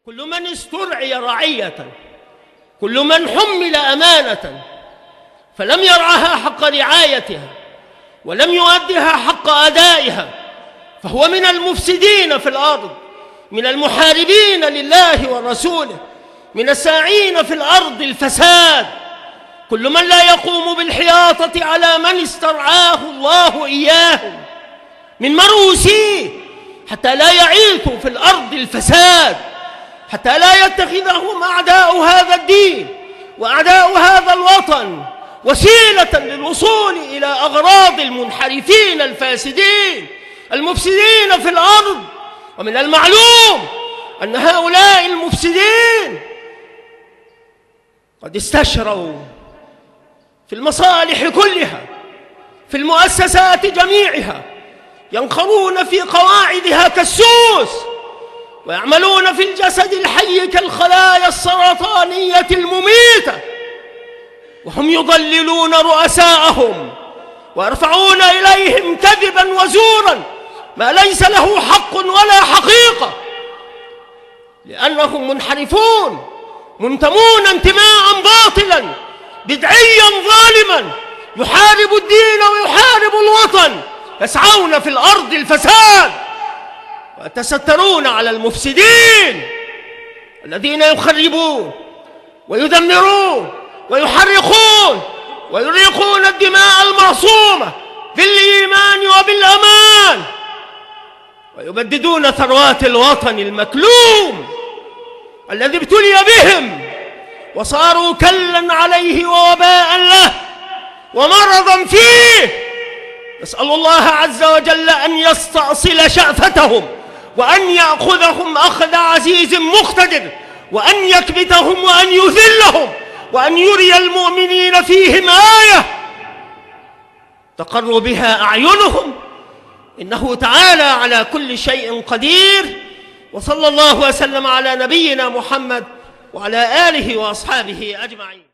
كل من استرعي رعية، كل من حمل أمانة فلم يرعها حق رعايتها ولم يؤدها حق أدائها فهو من المفسدين في الأرض، من المحاربين لله ورسوله، من الساعين في الأرض الفساد. كل من لا يقوم بالحياطة على من استرعاه الله إياهم من مرؤوسيه حتى لا يعيثوا في الأرض الفساد، حتى لا يتخذهم أعداء هذا الدين وأعداء هذا الوطن وسيلة للوصول إلى أغراض المنحرفين الفاسدين المفسدين في الأرض. ومن المعلوم أن هؤلاء المفسدين قد استشروا في المصالح كلها، في المؤسسات جميعها، ينخرون في قواعدها كالسوس، ويعملون في الجسد الحي كالخلايا السرطانية المميتة، وهم يضللون رؤساءهم ويرفعون إليهم كذبا وزورا ما ليس له حق ولا حقيقة، لأنهم منحرفون منتمون انتماء باطلا بدعيا ظالما يحارب الدين ويحارب الوطن، يسعون في الأرض الفساد ويتسترون على المفسدين الذين يخربون ويدمرون ويحرقون ويريقون الدماء المعصومة بالإيمان وبالأمان، ويبددون ثروات الوطن المكلوم الذي ابتلي بهم وصاروا كلا عليه ووباء له ومرضا فيه. نسأل الله عز وجل أن يستأصل شأفتهم وأن يأخذهم أخذ عزيز مقتدر، وأن يكبتهم وأن يذلهم، وأن يري المؤمنين فيهم آية تقر بها أعينهم، إنه تعالى على كل شيء قدير. وصلى الله وسلم على نبينا محمد وعلى آله وأصحابه أجمعين.